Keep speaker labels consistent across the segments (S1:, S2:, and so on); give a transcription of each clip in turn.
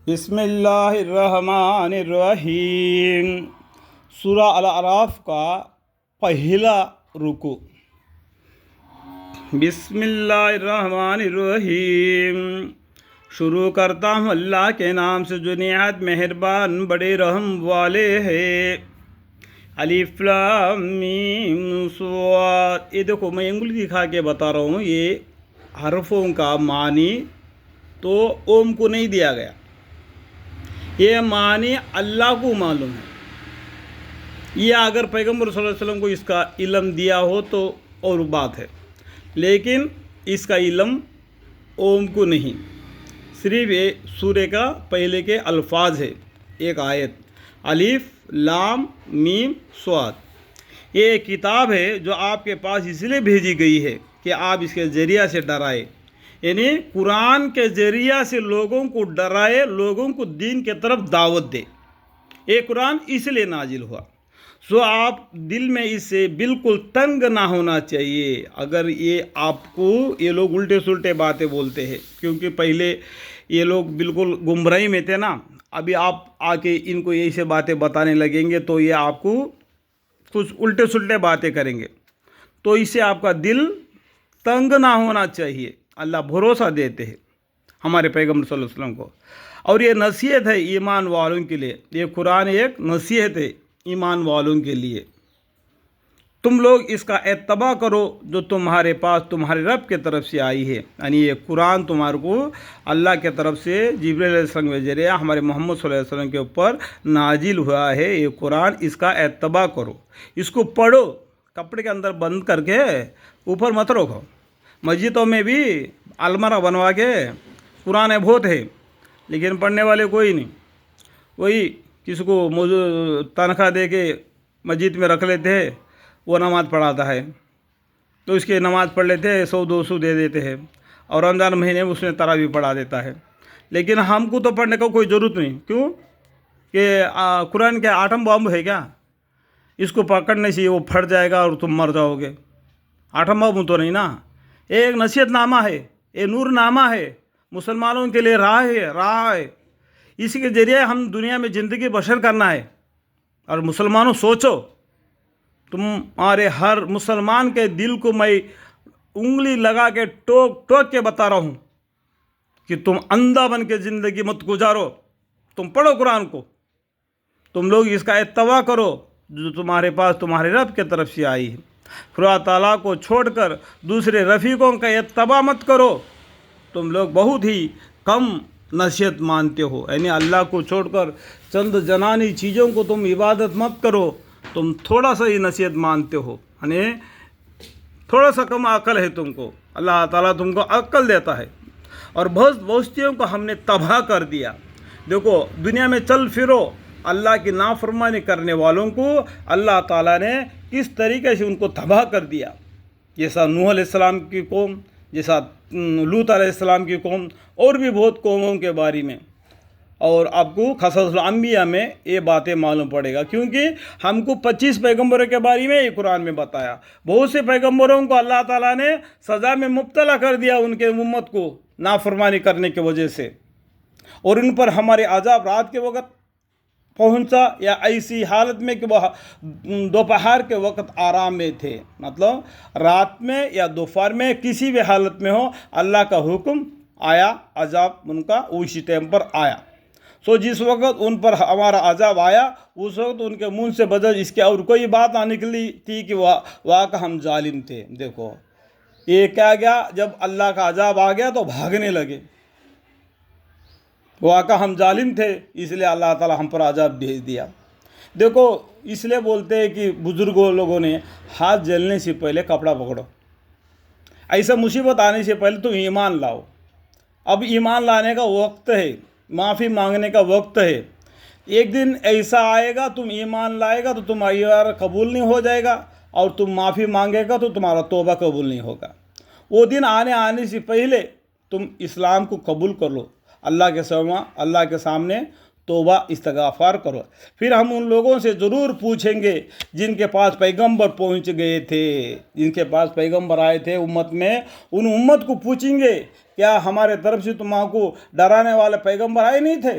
S1: بسم اللہ الرحمن الرحیم۔ سورہ الاعراف کا پہلا رکوع۔ بسم اللہ الرحمن الرحیم۔ شروع کرتا ہوں اللہ کے نام سے جو نہایت مہربان بڑے رحم والے ہیں۔ الف لام میم صاد۔ یہ دیکھو میں انگلی دکھا کے بتا رہا ہوں، یہ حرفوں کا معنی تو اوم کو نہیں دیا گیا، یہ معنی اللہ کو معلوم ہے۔ یہ اگر پیغمبر صلی اللہ علیہ وسلم کو اس کا علم دیا ہو تو اور بات ہے، لیکن اس کا علم اوم کو نہیں، صرف یہ سورہ کا پہلے کے الفاظ ہے، ایک آیت الف لام میم صاد۔ یہ ایک کتاب ہے جو آپ کے پاس اس لیے بھیجی گئی ہے کہ آپ اس کے ذریعہ سے ڈرائے، یعنی قرآن کے ذریعہ سے لوگوں کو ڈرائے، لوگوں کو دین کے طرف دعوت دے۔ یہ قرآن اس لیے نازل ہوا، سو آپ دل میں اس سے بالکل تنگ نہ ہونا چاہیے۔ اگر یہ آپ کو یہ لوگ الٹے سلٹے باتیں بولتے ہیں، کیونکہ پہلے یہ لوگ بالکل گمراہی میں تھے نا، ابھی آپ آ کے ان کو ایسے باتیں بتانے لگیں گے تو یہ آپ کو کچھ الٹے سلٹے باتیں کریں گے، تو اس سے آپ کا دل تنگ نہ ہونا چاہیے۔ اللہ بھروسہ دیتے ہیں ہمارے پیغمبر صلی اللہ علیہ وسلم کو، اور یہ نصیحت ہے ایمان والوں کے لیے۔ یہ قرآن ایک نصیحت ہے ایمان والوں کے لیے۔ تم لوگ اس کا اتباع کرو جو تمہارے پاس تمہارے رب کے طرف سے آئی ہے، یعنی یہ قرآن تمہارے کو اللہ کے طرف سے جبرائیل علیہ السلام کے ذریعہ ہمارے محمد صلی اللہ علیہ وسلم کے اوپر نازل ہوا ہے۔ یہ قرآن اس کا اتباع کرو، اس کو پڑھو، کپڑے کے اندر بند کر کے اوپر مت رکھو۔ مسجدوں میں بھی المارہ بنوا کے قرآن بہت ہے، لیکن پڑھنے والے کوئی نہیں۔ وہی کسی کو تنخواہ دے کے مسجد میں رکھ لیتے ہیں، وہ نماز پڑھاتا ہے تو اس کے نماز پڑھ لیتے ہیں، 100-200 دے دیتے ہیں، اور رمضان مہینے میں اس میں تراویح پڑھا دیتا ہے۔ لیکن ہم کو تو پڑھنے کا کوئی ضرورت نہیں، کیوں کہ قرآن کے آٹم بم ہے کیا؟ اس کو پکڑنے سے وہ پھٹ جائے گا اور تم مر جاؤ گے۔ آٹم بم تو نہیں نا، ایک نصیحت نامہ ہے، یہ نور نامہ ہے، مسلمانوں کے لیے راہ ہے۔ اسی کے ذریعے ہم دنیا میں زندگی بسر کرنا ہے۔ اور مسلمانوں سوچو، تمہارے ہر مسلمان کے دل کو میں انگلی لگا کے ٹوک کے بتا رہا ہوں کہ تم اندھا بن کے زندگی مت گزارو، تم پڑھو قرآن کو، تم لوگ اس کا اتباع کرو جو تمہارے پاس تمہارے رب کے طرف سے آئی ہے۔ خدا تعالیٰ کو چھوڑ کر دوسرے رفیقوں کا اتباع مت کرو، تم لوگ بہت ہی کم نصیحت مانتے ہو، یعنی اللہ کو چھوڑ کر چند جنانی چیزوں کو تم عبادت مت کرو، تم تھوڑا سا ہی نصیحت مانتے ہو، یعنی تھوڑا سا کم عقل ہے تم کو۔ اللہ تعالیٰ تم کو عقل دیتا ہے، اور بہتیوں کو ہم نے تباہ کر دیا۔ دیکھو دنیا میں چل پھرو، اللہ کی نافرمانی کرنے والوں کو اللہ تعالیٰ نے کس طریقے سے ان کو تباہ کر دیا، جیسا نوح علیہ السلام کی قوم، جیسا لوط علیہ السلام کی قوم، اور بھی بہت قوموں کے بارے میں۔ اور آپ کو قصص الانبیاء میں یہ باتیں معلوم پڑے گا، کیونکہ ہم کو 25 پیغمبروں کے بارے میں یہ قرآن میں بتایا۔ بہت سے پیغمبروں کو اللہ تعالیٰ نے سزا میں مبتلا کر دیا ان کے امت کو نافرمانی کرنے کی وجہ سے، اور ان پر ہمارے عذاب رات کے وقت پہنچا، یا ایسی حالت میں کہ وہ دوپہر کے وقت آرام میں تھے، مطلب رات میں یا دوپہر میں کسی بھی حالت میں ہو، اللہ کا حکم آیا، عذاب ان کا اسی ٹائم پر آیا۔ سو جس وقت ان پر ہمارا عذاب آیا، اس وقت ان کے منہ سے بدل اس کے اور کوئی بات نہ نکلی تھی کہ واقع ہم ظالم تھے۔ دیکھو یہ کیا گیا، جب اللہ کا عذاب آ گیا تو بھاگنے لگے، واقع ہم ظالم تھے اس لیے اللہ تعالیٰ ہم پر عذاب بھیج دیا۔ دیکھو اس لیے بولتے ہیں کہ بزرگوں لوگوں نے ہاتھ جلنے سے پہلے کپڑا پکڑو، ایسا مصیبت آنے سے پہلے تم ایمان لاؤ۔ اب ایمان لانے کا وقت ہے، معافی مانگنے کا وقت ہے۔ ایک دن ایسا آئے گا تم ایمان لائے گا تو تمہارا قبول نہیں ہو جائے گا، اور تم معافی مانگے گا تو تمہارا توبہ قبول نہیں ہوگا۔ وہ دن آنے سے پہلے تم اسلام کو قبول کر لو، اللہ کے سامنے توبہ استغفار کرو۔ پھر ہم ان لوگوں سے ضرور پوچھیں گے جن کے پاس پیغمبر پہنچ گئے تھے، جن کے پاس پیغمبر آئے تھے امت میں، ان امت کو پوچھیں گے کیا ہمارے طرف سے تمہارے کو ڈرانے والے پیغمبر آئے نہیں تھے؟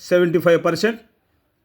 S1: 75%